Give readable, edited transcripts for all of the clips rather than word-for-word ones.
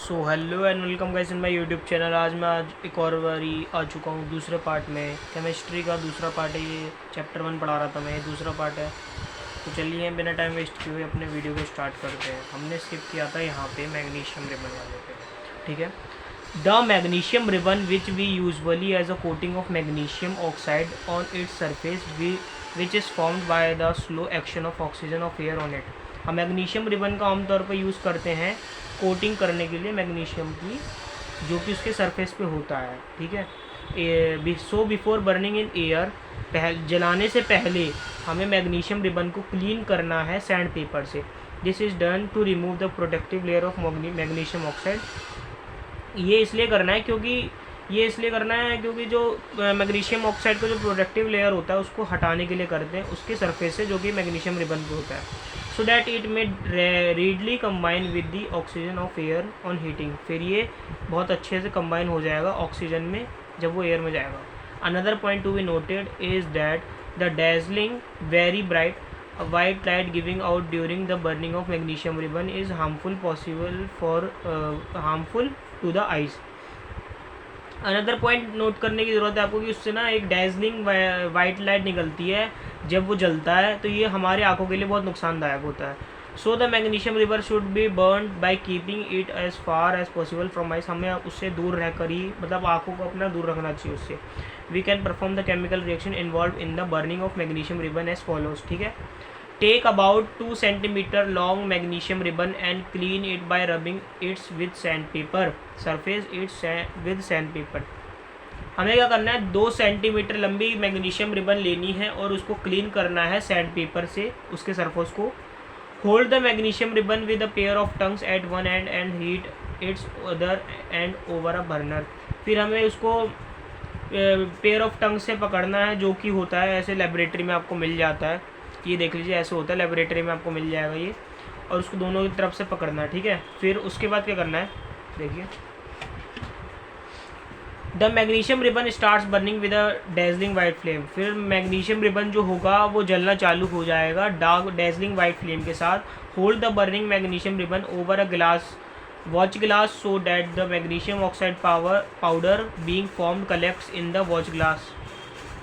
So hello and welcome guys in my YouTube channel. आज एक और बारी आ चुका हूँ दूसरे पार्ट में। केमिस्ट्री का दूसरा पार्ट है ये। चैप्टर 1 पढ़ा रहा था मैं, ये दूसरा पार्ट है। तो चलिए बिना टाइम वेस्ट किए हुए अपने वीडियो को स्टार्ट करते हैं। हमने स्किप किया था यहाँ पे मैग्नीशियम रिबन वाले पे, ठीक है। The magnesium ribbon which we usually as a coating of magnesium oxide on its surface which is formed by the slow action of oxygen of air on it. हम magnesium ribbon का आमतौर पर use करते हैं coating करने के लिए magnesium की, जो कि उसके सरफेस पे होता है, ठीक है। So before burning in air, जलाने से पहले हमें मैग्नीशियम रिबन को क्लीन करना है सैंड पेपर से। This is done to remove the protective layer of magnesium oxide. ये इसलिए करना है क्योंकि जो मैग्नीशियम ऑक्साइड का जो प्रोटेक्टिव लेयर होता है उसको हटाने के लिए करते हैं उसके सरफेस से, जो कि मैग्नीशियम रिबन पे होता है, so that it may readily combine with the oxygen of air on heating. फिर ये बहुत अच्छे से कंबाइन हो जाएगा ऑक्सीजन में जब वो एयर में जाएगा। Another point to be noted is that the dazzling very bright white light giving out during the burning of magnesium ribbon is harmful to the eyes। Another point note करने की ज़रूरत है आपको कि उससे ना एक डेजलिंग वाइट लाइट निकलती है जब वो जलता है, तो ये हमारे आंखों के लिए बहुत नुकसानदायक होता है। So the magnesium ribbon should be burn by keeping it as far as possible from eyes. हमें उससे दूर रहकर ही, मतलब आंखों को अपना दूर रखना चाहिए उससे। We can perform the chemical reaction involve in the burning of magnesium ribbon as follows, ठीक है। Take about 2 centimeter long magnesium ribbon and clean it by rubbing it with sandpaper. Surface it with sandpaper. हमें क्या करना है, 2 centimetre लंबी magnesium ribbon लेनी है और उसको क्लीन करना है सैंड पेपर से, उसके सरफेस को। Hold the magnesium ribbon with a pair of tongs at one end heat its other end over a burner. फिर हमें उसको पेयर ऑफ टंग से पकड़ना है, जो कि होता है ऐसे लेबोरेटरी में आपको मिल जाता है। ये देख लीजिए, ऐसे होता है, लेबोरेटरी में आपको मिल जाएगा ये। और उसको दोनों की तरफ से पकड़ना है, ठीक है। फिर उसके बाद क्या करना है, देखिए, the magnesium ribbon starts burning with a dazzling white flame. फिर मैग्नीशियम रिबन जो होगा वो जलना चालू हो जाएगा डार्क डेजलिंग वाइट फ्लेम के साथ। Hold the burning magnesium ribbon over a glass watch glass so that the magnesium oxide powder being formed collects in the watch glass.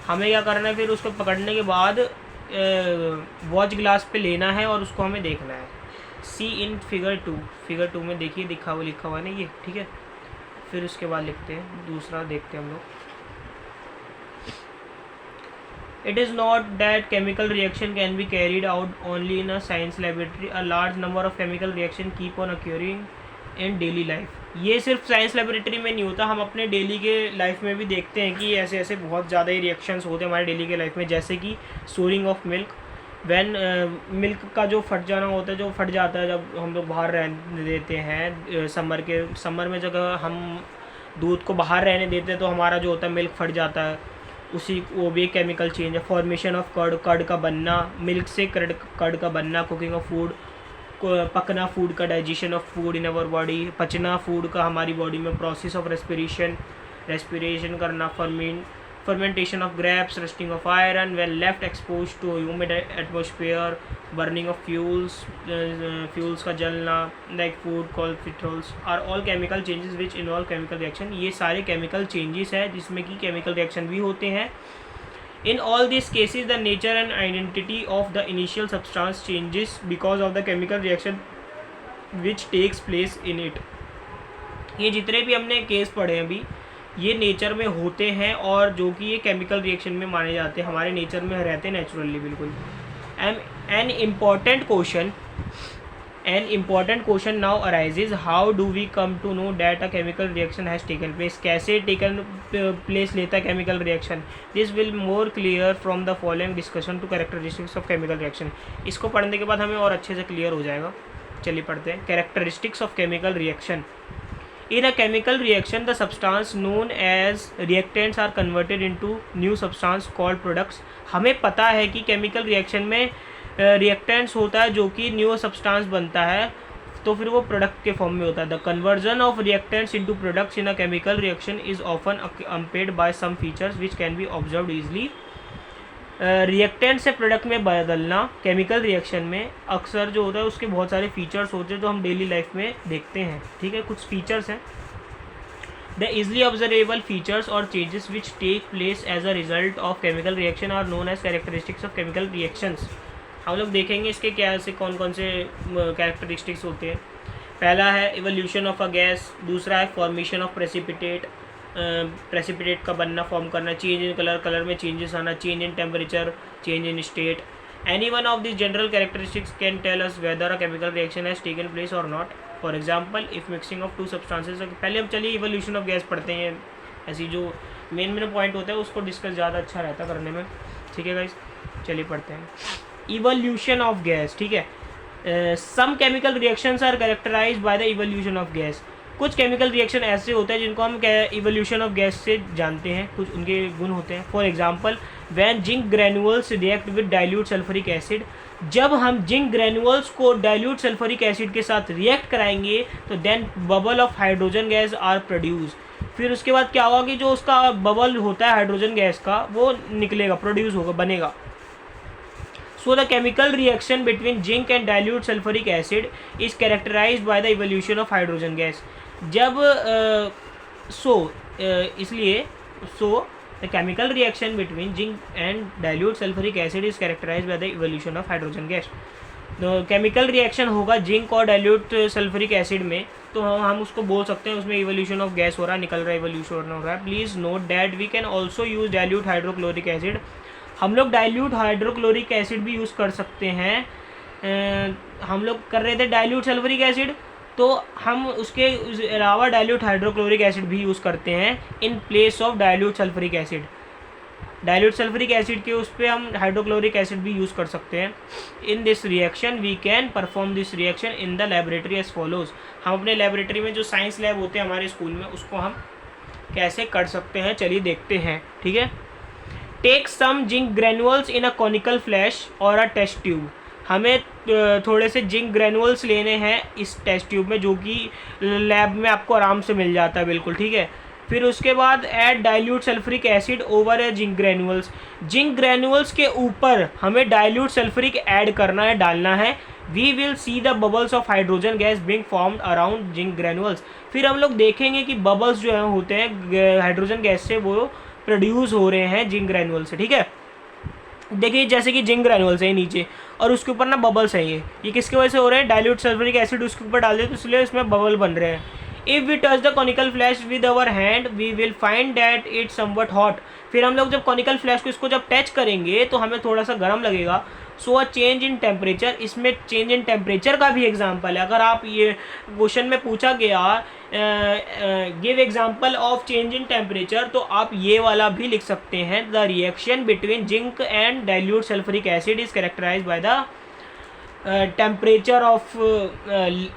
हमें क्या करना है, फिर उसको पकड़ने के बाद वॉच ग्लास पे लेना है और उसको हमें देखना है। सी इन फिगर 2 में देखिए लिखा हुआ है ना ये, ठीक है। फिर उसके बाद लिखते हैं, दूसरा देखते हैं हम लोग। It is not that chemical reaction can be carried out only in a science laboratory. A large number of chemical reaction keep on occurring in daily life. ये सिर्फ साइंस लेबोरेटरी में नहीं होता, हम अपने डेली के लाइफ में भी देखते हैं कि ऐसे ऐसे बहुत ज़्यादा ही रिएक्शंस होते हैं हमारे डेली के लाइफ में। जैसे कि souring of milk, when milk का जो फट जाना होता है, जो फट जाता है जब हम लोग बाहर रहने देते हैं समर में, जब हम दूध को बाहर रहने देते हैं तो हमारा जो होता है मिल्क फट जाता है, वो भी एक केमिकल चेंज है। फॉर्मेशन ऑफ कर्ड का बनना, मिल्क से कर्ड का बनना, कुकिंग ऑफ फूड, पकना फूड का, digestion of food in our body, पचना फूड का हमारी बॉडी में, प्रोसेस ऑफ रेस्पिरेशन करना, fermentation of grapes, rusting of iron when left expose to humid atmosphere, burning of fuels का जलना, लाइक फूड कॉल्फिट्रोल्स are all chemical changes which involve chemical reaction. ये सारे केमिकल चेंजेस हैं जिसमें कि केमिकल रिएक्शन भी होते हैं। In all these cases, the nature and identity of the initial substance changes because of the chemical reaction which takes place in it। ये जितने भी हमने केस पढ़े हैं अभी, ये नेचर में होते हैं और जो कि ये केमिकल रिएक्शन में माने जाते हैं, हमारे नेचर में रहते हैं नेचुरली, बिल्कुल। An important question now arises, how do we come to know that a chemical reaction has taken place? कैसे taken place लेता है chemical reaction? This will more clear from the following discussion to characteristics of chemical reaction। इसको पढ़ने के बाद हमें और अच्छे से क्लियर हो जाएगा। चलिए पढ़ते हैं। Characteristics of chemical reaction। In a chemical reaction, the substance known as reactants are converted into new substance called products। हमें पता है कि chemical reaction में रिएक्टेंट्स होता है जो कि न्यू सब्सटेंस बनता है, तो फिर वो प्रोडक्ट के फॉर्म में होता है। The conversion of reactants into products in a chemical reaction is often accompanied by some features which can be observed easily. Reactant से प्रोडक्ट में बदलना केमिकल रिएक्शन में अक्सर जो होता है उसके बहुत सारे फीचर्स होते हैं जो हम डेली लाइफ में देखते हैं, ठीक है। कुछ फीचर्स हैं, द इजली ऑब्जर्वेबल फीचर्स और changes which take place as a result of chemical reaction are known as characteristics of chemical reactions. हम लोग देखेंगे इसके क्या से कौन कौन से कैरेक्टरिस्टिक्स होते हैं। पहला है इवोल्यूशन ऑफ अ गैस, दूसरा है फॉर्मेशन ऑफ प्रेसिपिटेट, प्रेसिपिटेट का बनना, फॉर्म करना, चेंज इन कलर, कलर में चेंजेस आना, change in temperature, change in state. Any one of this general characteristics can tell us whether a chemical reaction has taken place और not. For example if mixing of two substances. पहले हम चलिए evolution of gas पढ़ते हैं, ऐसी जो main point होता है उसको डिस्कस ज़्यादा अच्छा रहता करने में, ठीक है गाइस। चलिए पढ़ते हैं इवोल्यूशन ऑफ गैस, ठीक है। Some chemical reactions are characterized by the evolution of gas. कुछ केमिकल रिएक्शन ऐसे होते हैं जिनको हम इवोल्यूशन ऑफ गैस से जानते हैं, कुछ उनके गुण होते हैं। For example when zinc granules react with dilute sulphuric acid. जब हम जिंक ग्रैन्युअल्स को डाइल्यूट सल्फ्यूरिक एसिड के साथ रिएक्ट कराएंगे तो then bubble of hydrogen gas are produce. फिर उसके बाद क्या होगा कि जो उसका बबल होता है हाइड्रोजन गैस का वो निकलेगा, प्रोड्यूस होगा, बनेगा। So the chemical reaction between zinc and dilute sulfuric acid is characterized by the evolution of hydrogen gas. जब इसलिए the chemical reaction between zinc and dilute sulfuric acid is characterized by the evolution of hydrogen gas. तो chemical reaction होगा zinc और dilute sulphuric acid में, तो हम उसको बोल सकते हैं उसमें इवोल्यूशन ऑफ गैस हो रहा है, निकल रहा है, इवोल्यूशन हो रहा है। Please note that we can also use dilute hydrochloric acid. हम लोग डाइल्यूट हाइड्रोक्लोरिक एसिड भी यूज़ कर सकते हैं। हम लोग कर रहे थे डाइल्यूट सल्फ्यूरिक एसिड, तो हम उसके अलावा डाइल्यूट हाइड्रोक्लोरिक एसिड भी यूज़ करते हैं in place of dilute sulphuric acid. Dilute sulphuric acid के उस पर हम हाइड्रोक्लोरिक एसिड भी यूज़ कर सकते हैं। In this reaction we can perform this reaction in the laboratory as follows. हम अपने लेबोरेटरी में जो साइंस लैब होते हैं हमारे स्कूल में, उसको हम कैसे कर सकते हैं, चलिए देखते हैं, ठीक है। Take some zinc granules in a conical flask और अ टेस्ट ट्यूब। हमें थोड़े से जिंक ग्रैनुअल्स लेने हैं इस टेस्ट ट्यूब में, जो कि लैब में आपको आराम से मिल जाता है, बिल्कुल ठीक है। फिर उसके बाद add dilute sulphuric acid over ए जिंक ग्रैनुअल्स। जिंक ग्रैनुअल्स के ऊपर हमें डाइल्यूट सल्फ्यूरिक ऐड करना है, डालना है। We will see the bubbles of hydrogen gas being formed around zinc granules. फिर हम लोग देखेंगे कि बबल्स जो है होते हैं हाइड्रोजन गैस से, वो प्रोड्यूस हो रहे हैं जिंक ग्रैनुअल से, ठीक है। देखिए जैसे कि जिंक ग्रैनुअल्स है नीचे और उसके ऊपर ना बबल्स हैं, ये किसकी वजह से हो रहे हैं, डाइल्यूट सल्फ्यूरिक एसिड उसके ऊपर डाल दिया तो इसलिए इसमें बबल बन रहे हैं। If we touch the conical flask with our hand we will find that it somewhat hot. फिर हम लोग जब कॉनिकल फ्लैश को इसको जब टच करेंगे तो हमें थोड़ा सा गर्म लगेगा। सो अ चेंज इन टेम्परेचर, इसमें चेंज इन टेम्परेचर का भी एग्जाम्पल है। अगर आप ये क्वेश्चन में पूछा गया give example of change in temperature, तो आप ये वाला भी लिख सकते हैं। The reaction between zinc and dilute sulphuric acid is characterized by the temperature of,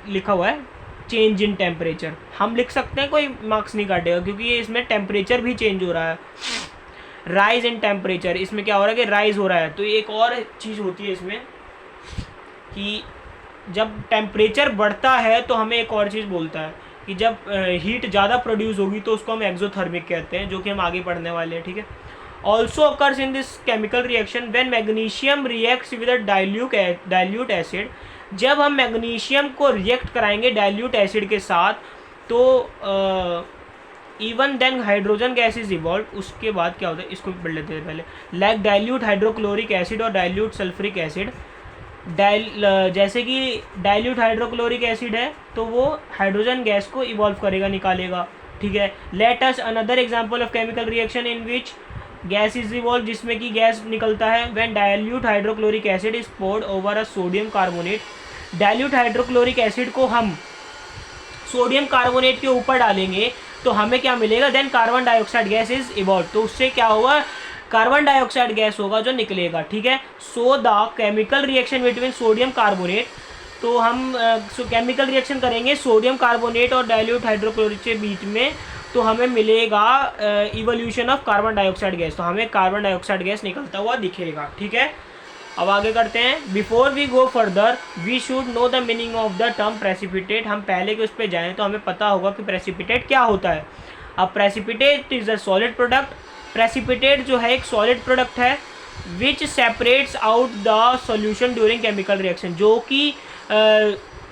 लिखा हुआ है चेंज इन टेम्परेचर, हम लिख सकते हैं, कोई मार्क्स नहीं काटेगा क्योंकि ये इसमें टेम्परेचर भी चेंज हो रहा है। राइज इन टेम्परेचर, इसमें क्या हो रहा है कि राइज हो रहा है। तो एक और चीज़ होती है इसमें कि जब टेम्परेचर बढ़ता है तो हमें एक और चीज़ बोलता है कि जब हीट ज़्यादा प्रोड्यूस होगी तो उसको हम एक्सोथर्मिक कहते हैं, जो कि हम आगे पढ़ने वाले हैं, ठीक है। Also occurs in this chemical reaction when magnesium reacts with a dilute acid. जब हम मैग्नीशियम को रिएक्ट कराएंगे डाइल्यूट एसिड के साथ तो even then hydrogen gas is evolve. उसके बाद क्या होता है, इसको पढ़ लेते हैं पहले। लाइक डाइल्यूट हाइड्रोक्लोरिक एसिड और डाइल्यूट सल्फ्यूरिक एसिड। जैसे कि डाइल्यूट हाइड्रोक्लोरिक एसिड है तो वो हाइड्रोजन गैस को इवॉल्व करेगा, निकालेगा, ठीक है। Let us another example of chemical reaction in which gas is evolve, जिसमें कि गैस निकलता है। When dilute hydrochloric acid is poured over a sodium carbonate. Dilute hydrochloric acid को हम सोडियम कार्बोनेट के ऊपर डालेंगे तो हमें क्या मिलेगा, then carbon dioxide gas is evolve. तो उससे क्या होगा, कार्बन डाइऑक्साइड गैस होगा जो निकलेगा, ठीक है। So the chemical reaction between sodium carbonate, तो हम केमिकल रिएक्शन करेंगे सोडियम कार्बोनेट और डाइल्यूट हाइड्रोक्लोरिक के बीच में, तो हमें मिलेगा evolution of carbon dioxide gas. तो हमें कार्बन डाइऑक्साइड गैस निकलता हुआ दिखेगा, ठीक है। अब आगे करते हैं। Before we go further we should know the meaning of the term precipitate. हम पहले के उस पर जाएँ तो हमें पता होगा कि प्रेसिपिटेट क्या होता है। अब precipitate is a solid product. Precipitate जो है एक सॉलिड प्रोडक्ट है which separates out the solution during chemical reaction, जो कि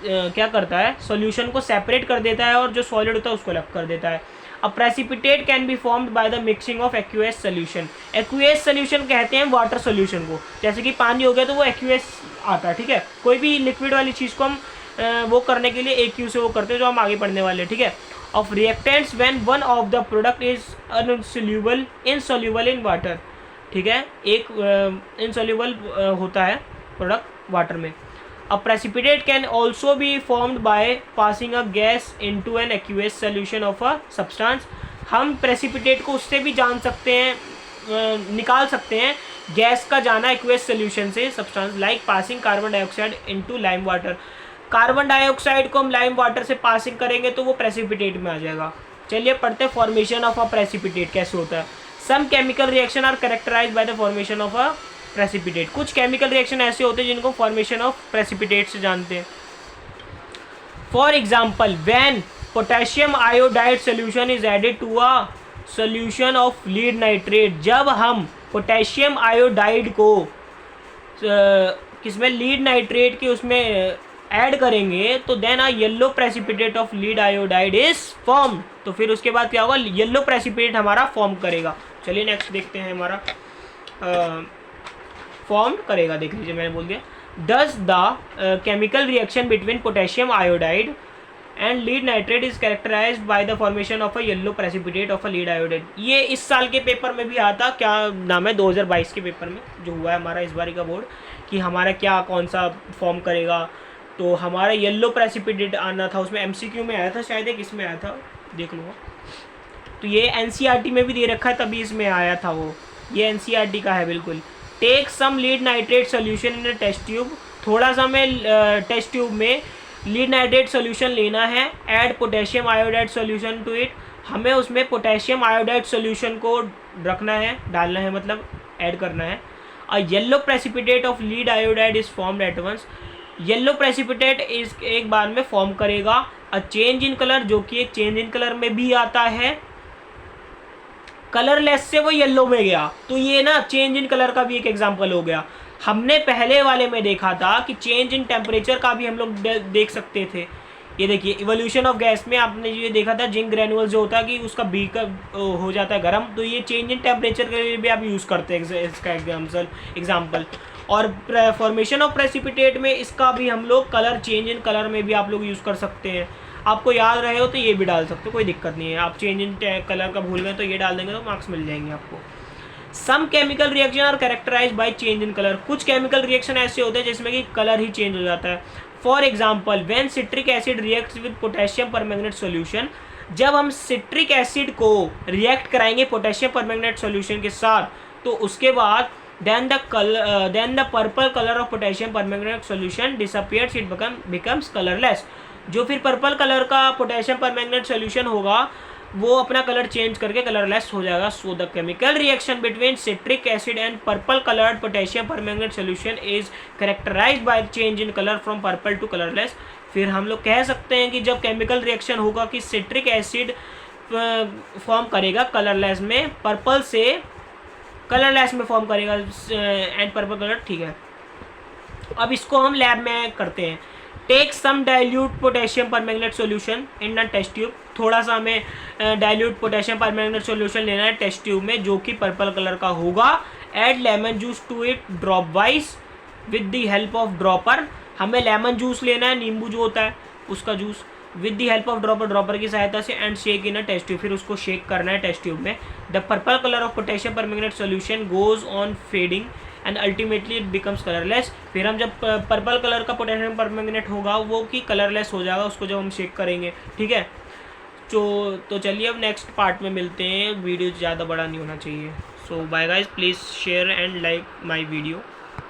क्या करता है, सॉल्यूशन को सेपरेट कर देता है और जो सॉलिड होता है उसको अलग कर देता है। A precipitate can be formed by the mixing of aqueous solution. Aqueous solution कहते हैं वाटर सोल्यूशन को, जैसे कि पानी हो गया तो वो एक्यूएस आता है, ठीक है। कोई भी लिक्विड वाली चीज़ को हम वो करने के लिए एक्यू से वो करते हैं, जो हम आगे पढ़ने वाले हैं, ठीक है। Of reactants when one of the product is insoluble in water, ठीक है, एक इनसॉल्यूबल होता है प्रोडक्ट वाटर में। A precipitate can also be formed by passing a gas into an aqueous solution of a substance। हम precipitate को उससे भी जान सकते हैं, निकाल सकते हैं, गैस का जाना एक्वेस सोल्यूशन से substance, like passing carbon dioxide into lime water. Carbon dioxide को हम लाइम वाटर से पासिंग करेंगे तो वो प्रेसिपिटेट में आ जाएगा। चलिए पढ़ते हैं फॉर्मेशन ऑफ अ प्रेसिपिटेट कैसे होता है। Some chemical reaction are characterized by the formation of a precipitate. कुछ केमिकल रिएक्शन ऐसे होते हैं जिनको फॉर्मेशन ऑफ प्रेसिपिटेट से जानते हैं। For example when potassium iodide solution is added to a solution of lead nitrate, जब हम पोटेशियम आयोडाइड को किसमें, लीड नाइट्रेट के उसमें ऐड करेंगे तो then a yellow precipitate of lead iodide is form. तो फिर उसके बाद क्या होगा, येलो प्रेसिपिटेट हमारा फॉर्म करेगा। चलिए नेक्स्ट देखते हैं, हमारा फॉर्म करेगा, देख लीजिए मैंने बोल दिया। Does the chemical reaction between potassium iodide and lead nitrate is characterized by the formation of a yellow precipitate of a lead iodide. ये इस साल के पेपर में भी आता, क्या नाम है, 2022 के पेपर में जो हुआ है हमारा इस बारी का बोर्ड, कि हमारा क्या कौन सा फॉर्म करेगा। तो हमारा येलो प्रेसिपिटेट आना था, उसमें एमसीक्यू में आया था शायद, एक इसमें आया था, देख लो। तो ये एनसीईआरटी में भी दे रखा है, तभी इसमें आया था वो, ये एनसीईआरटी का है बिल्कुल। Take some lead nitrate solution in a test tube, थोड़ा सा हमें टेस्ट ट्यूब में लीड नाइट्रेट सोल्यूशन लेना है। Add potassium iodide solution to it, हमें उसमें पोटेशियम आयोडाइड सोल्यूशन को रखना है, डालना है, मतलब ऐड करना है। A yellow precipitate of lead iodide is formed at once, yellow precipitate is एक बार में फॉर्म करेगा। अ चेंज इन कलर, जो कि एक चेंज इन कलर में भी आता है, कलरलेस से वो येलो में गया, तो ये ना चेंज इन कलर का भी एक एग्जांपल हो गया। हमने पहले वाले में देखा था कि चेंज इन टेम्परेचर का भी हम लोग देख सकते थे। ये देखिए इवोल्यूशन ऑफ गैस में आपने ये देखा था, जिंक ग्रेनुअल जो होता है कि उसका बीकर हो जाता है गर्म, तो ये चेंज इन टेम्परेचर के लिए भी आप यूज़ करते हैं इसका एग्जाम्पल। और फॉर्मेशन ऑफ प्रेसिपिटेट में इसका भी हम लोग कलर, चेंज इन कलर में भी आप लोग यूज़ कर सकते हैं। आपको याद रहे हो तो ये भी डाल सकते हो, कोई दिक्कत नहीं है। आप चेंज इन कलर का भूल गए तो ये डाल देंगे तो मार्क्स मिल जाएंगे आपको। Some chemical reaction are characterize by change in colour, कुछ केमिकल रिएक्शन ऐसे होते हैं जिसमें कि कलर ही चेंज हो जाता है। For example when citric acid reacts with potassium permanganate solution, जब हम सिट्रिक एसिड को रिएक्ट कराएंगे पोटेशियम परमैंगनेट सोल्यूशन के साथ, तो उसके बाद then the purple color of potassium permanganate solution disappears, it becomes colorless। जो फिर पर्पल कलर का पोटेशियम परमैंगनेट सोल्यूशन होगा वो अपना कलर चेंज करके कलरलेस हो जाएगा। So the chemical reaction between citric acid and purple coloured potassium permanganate solution is characterized by change in colour from purple to colourless. फिर हम लोग कह सकते हैं कि जब केमिकल रिएक्शन होगा कि सिट्रिक एसिड फॉर्म करेगा कलरलेस में, पर्पल से कलरलेस में फॉर्म करेगा एंड पर्पल कलर, ठीक है। अब इसको हम लैब में करते हैं। Take some dilute potassium permanganate solution in a test tube, थोड़ा सा हमें डाइल्यूट पोटेशियम परमैंगनेट सोल्यूशन लेना है टेस्ट ट्यूब में, जो कि पर्पल कलर का होगा। Add lemon juice to it dropwise with the help of dropper, हमें लेमन जूस लेना है, नींबू जो होता है उसका juice, with the help of dropper की सहायता से, and shake in a test tube, फिर उसको शेक करना है टेस्ट ट्यूब में। The purple colour of potassium permanganate solution goes on fading and ultimately it becomes colourless. फिर हम जब पर्पल कलर का पोटेशियम परमैंगनेट होगा वो कि कलरलेस हो जाएगा उसको जब हम शेक करेंगे, ठीक है। तो चलिए अब नेक्स्ट पार्ट में मिलते हैं, वीडियो ज़्यादा बड़ा नहीं होना चाहिए। So bye guys, please share and like my video.